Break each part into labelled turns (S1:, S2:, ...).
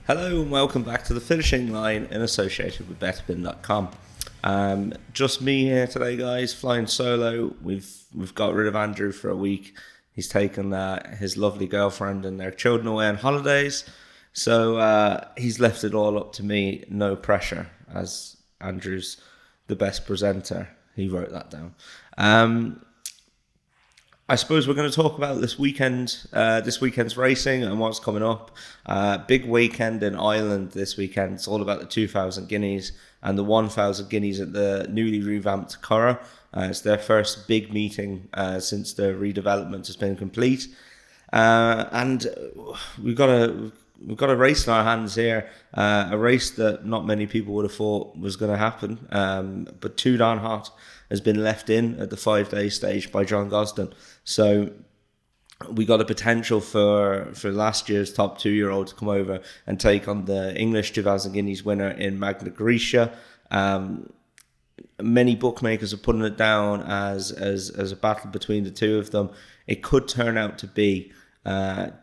S1: Hello and welcome back to the finishing line in association with Betopin.com. Just me here today, guys, flying solo. We've got rid of Andrew for a week. He's taken his lovely girlfriend and their children away on holidays, so he's left it all up to me. No pressure, as Andrew's the best presenter. He wrote that down. I suppose we're going to talk about this weekend's racing and what's coming up. Big weekend in Ireland this weekend. It's all about the 2,000 Guineas and the 1,000 Guineas at the newly revamped Curragh. It's their first big meeting since the redevelopment has been complete. And we've got a race in our hands here, a race that not many people would have thought was going to happen. But Too Darn Hot has been left in at the 5-day stage by John Gosden. So we got a potential for last year's top 2-year-old to come over and take on the English 2,000 Guineas winner in Magna Graecia. Many bookmakers are putting it down as a battle between the two of them. It could turn out to be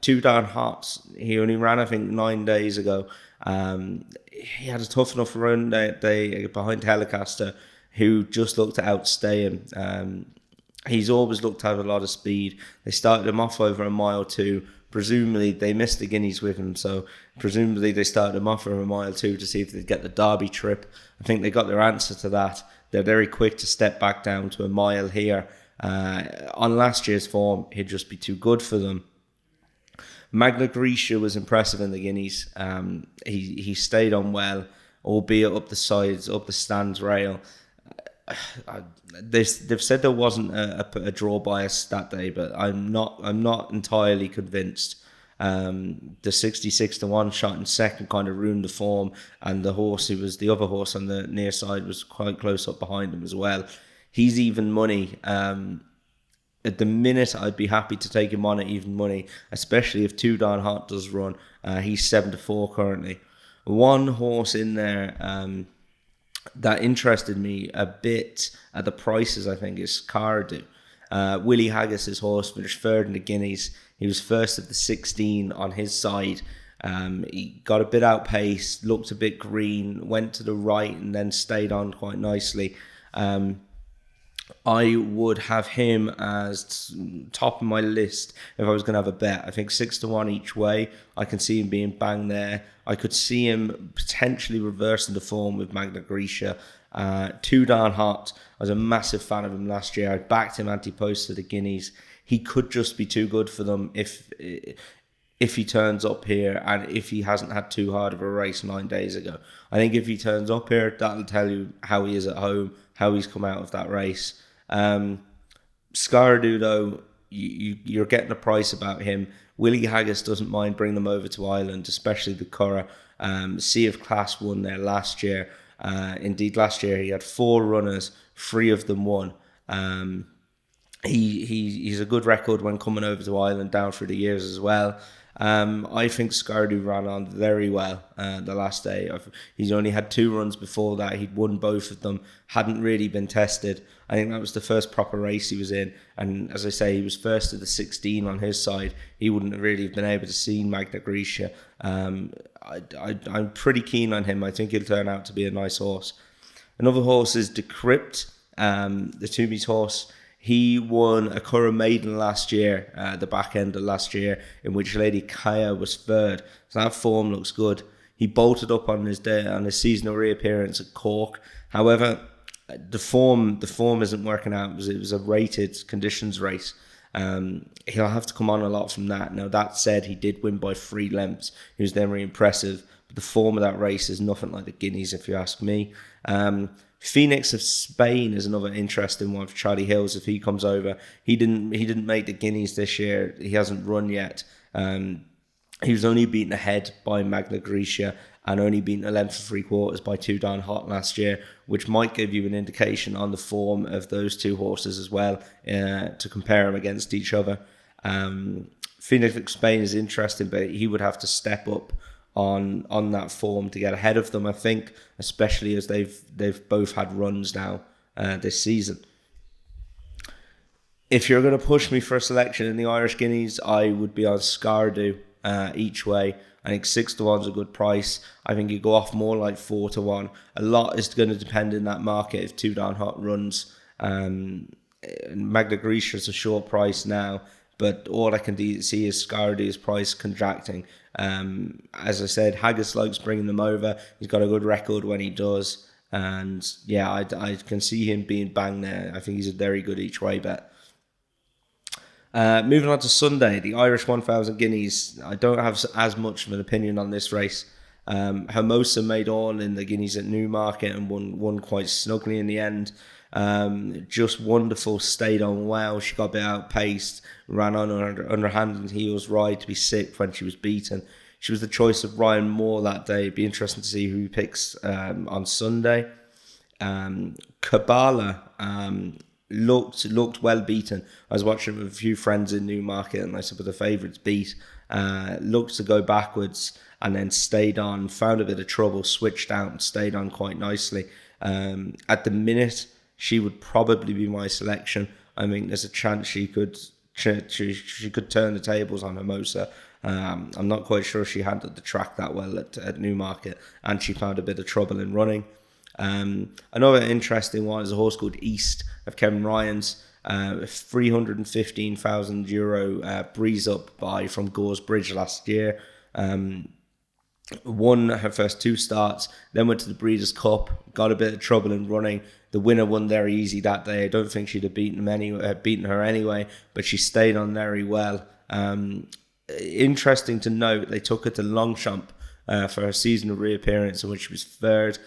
S1: Too Darn Hot. He only ran, I think, 9 days ago. He had a tough enough run day behind Telecaster, who just looked to outstay him. He's always looked to have a lot of speed. They started him off over a mile two. Presumably, they missed the Guineas with him, so presumably they started him off for a mile two to see if they'd get the Derby trip. I think they got their answer to that. They're very quick to step back down to a mile here. On last year's form, he'd just be too good for them. Magna Graecia was impressive in the Guineas. He stayed on well, albeit up the sides, up the stands rail. They've said there wasn't a draw bias that day, but I'm not entirely convinced. The 66-1 shot in second kind of ruined the form, and the horse who was the other horse on the near side was quite close up behind him as well. He's even money. At the minute, I'd be happy to take him on at even money, especially if Too Darn Hot does run. He's 7-4 currently. One horse in there that interested me a bit at the prices, I think, is Curragh. Willie Haggis's horse finished third in the Guineas. He was first of the 16 on his side. He got a bit outpaced, looked a bit green, went to the right and then stayed on quite nicely. I would have him as top of my list if I was going to have a bet. I think 6-1 each way. I can see him being banged there. I could see him potentially reversing the form with Magna Graecia. Too Darn Hot. I was a massive fan of him last year. I backed him anti-post to the Guineas. He could just be too good for them if he turns up here and if he hasn't had too hard of a race 9 days ago. I think if he turns up here, that'll tell you how he is at home, how he's come out of that race. Curragh, though, you're getting a price about him. Willie Haggis doesn't mind bringing them over to Ireland, especially the Curragh. Sea of Class won there last year. Indeed, last year he had 4 runners, 3 of them won. He's a good record when coming over to Ireland down through the years as well. I think Curragh ran on very well the last day. He's only had 2 runs before that. He'd won both of them, hadn't really been tested. I think that was the first proper race he was in. And as I say, he was first of the 16 on his side. He wouldn't really have been able to see Magna Graecia. I'm pretty keen on him. I think he'll turn out to be a nice horse. Another horse is Decrypt, the Toomey's horse. He won a Curragh Maiden last year, the back end of last year, in which Lady Kaya was third. So that form looks good. He bolted up on his seasonal reappearance at Cork. However, the form isn't working out. It was a rated conditions race. He'll have to come on a lot from that. Now, that said, he did win by 3 lengths. He was then very impressive. But the form of that race is nothing like the Guineas, if you ask me. Phoenix of Spain is another interesting one for Charlie Hills if he comes over. He didn't make the Guineas this year. He hasn't run yet. He was only beaten ahead by Magna Graecia and only beaten 11 3/4 by Too Darn Hot last year, which might give you an indication on the form of those 2 horses as well to compare them against each other. Phoenix of Spain is interesting, but he would have to step up on that form to get ahead of them, I think, especially as they've both had runs now this season. If you're going to push me for a selection in the Irish Guineas, I would be on Curragh. each way. I think 6-1 is a good price. I think you go off more like 4-1. A lot is going to depend in that market if 2 Darn Hot runs. Magna Grecia is a short price now, but all I can see is Scardy's price contracting. As I said, Haggis likes bringing them over. He's got a good record when he does. And yeah, I can see him being banged there. I think he's a very good each way bet. Moving on to Sunday, the Irish 1000 Guineas. I don't have as much of an opinion on this race. Hermosa made all in the Guineas at Newmarket and won quite snugly in the end. Just wonderful, stayed on well. She got a bit outpaced, ran on her hand and heels right to be sixth when she was beaten. She was the choice of Ryan Moore that day. It'd be interesting to see who he picks on Sunday. Kabbalah looked well beaten. I was watching with a few friends in Newmarket and I said, but the favourites beat. Looked to go backwards and then stayed on, found a bit of trouble, switched out and stayed on quite nicely. At the minute, she would probably be my selection. I mean, there's a chance she could turn the tables on Hermosa. I'm not quite sure she handled the track that well at Newmarket, and she found a bit of trouble in running. Another interesting one is a horse called East of Kevin Ryan's, €315,000 breeze up by from Gore's Bridge last year. Won her first 2 starts, then went to the Breeders' Cup, got a bit of trouble in running. The winner won very easy that day. I don't think she'd have beaten her anyway, but she stayed on very well. Interesting to note, they took her to Longchamp for her seasonal reappearance in which she was third.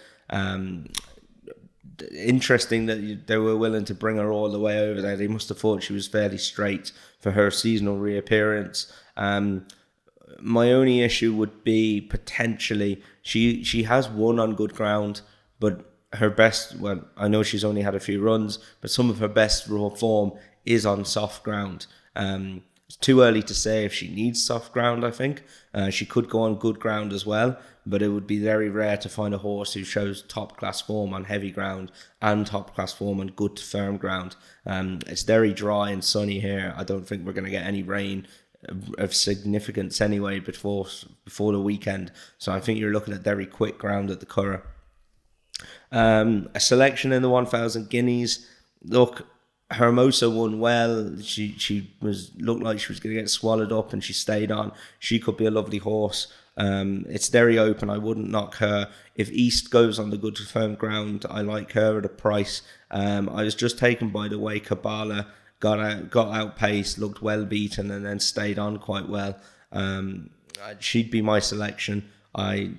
S1: Interesting that they were willing to bring her all the way over there. They must have thought she was fairly straight for her seasonal reappearance. My only issue would be potentially she has won on good ground, but her best, well, I know she's only had a few runs, but some of her best raw form is on soft ground. It's too early to say if she needs soft ground, I think. She could go on good ground as well, but it would be very rare to find a horse who shows top-class form on heavy ground and top-class form on good firm ground. It's very dry and sunny here. I don't think we're going to get any rain of significance anyway before the weekend. So I think you're looking at very quick ground at the Curragh. A selection in the 1000 Guineas. Look, Hermosa won well. She looked like she was going to get swallowed up, and she stayed on. She could be a lovely horse. It's very open. I wouldn't knock her. If East goes on the good firm ground, I like her at a price. I was just taken by the way Kabbalah got outpaced, looked well beaten, and then stayed on quite well. She'd be my selection. I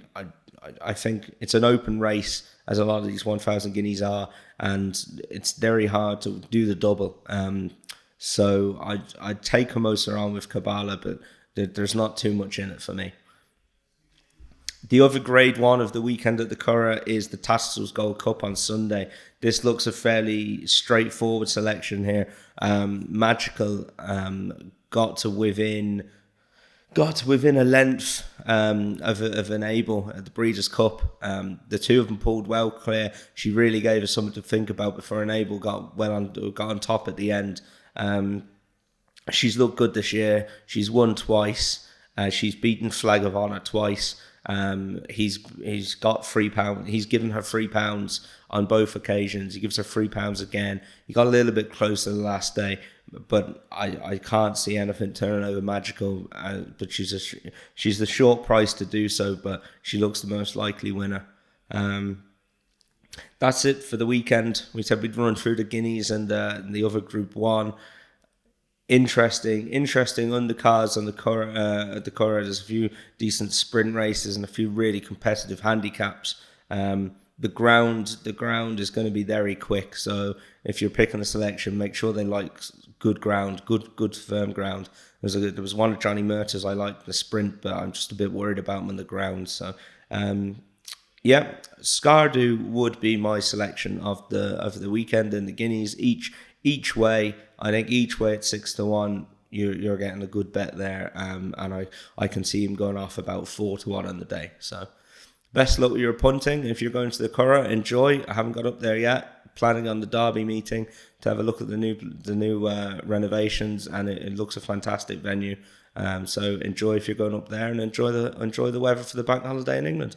S1: think it's an open race, as a lot of these 1000 Guineas are, and it's very hard to do the double. So I'd take Hermosa on with Kabbalah, but there's not too much in it for me. The other grade one of the weekend at the Curragh is the Tatts Gold Cup on Sunday. This looks a fairly straightforward selection here. Magical got to within a length of an Able at the Breeders' Cup. The two of them pulled well clear. She really gave us something to think about before an Able got on top at the end. She's looked good this year. She's won twice. She's beaten Flag of Honour twice. He's got £3. He's given her £3 on both occasions. He gives her £3 again. He got a little bit closer the last day, but I can't see anything turning over Magical. But she's the short price to do so, but she looks the most likely winner. That's it for the weekend. We said we'd run through the Guineas and the other Group 1. Interesting undercards on the Curragh. At the Curragh, there's a few decent sprint races and a few really competitive handicaps. The ground is going to be very quick. So if you're picking a selection, make sure they like good ground, good firm ground. There was one of Johnny Murtagh's I liked the sprint, but I'm just a bit worried about him on the ground. So Scardu would be my selection of the weekend in the Guineas. Each way, I think each way at 6-1, you're getting a good bet there, and I can see him going off about 4-1 on the day. So best luck with your punting. If you're going to the Curragh, enjoy. I haven't got up there yet. Planning on the Derby meeting to have a look at the new renovations, and it looks a fantastic venue. So enjoy if you're going up there, and enjoy the weather for the bank holiday in England.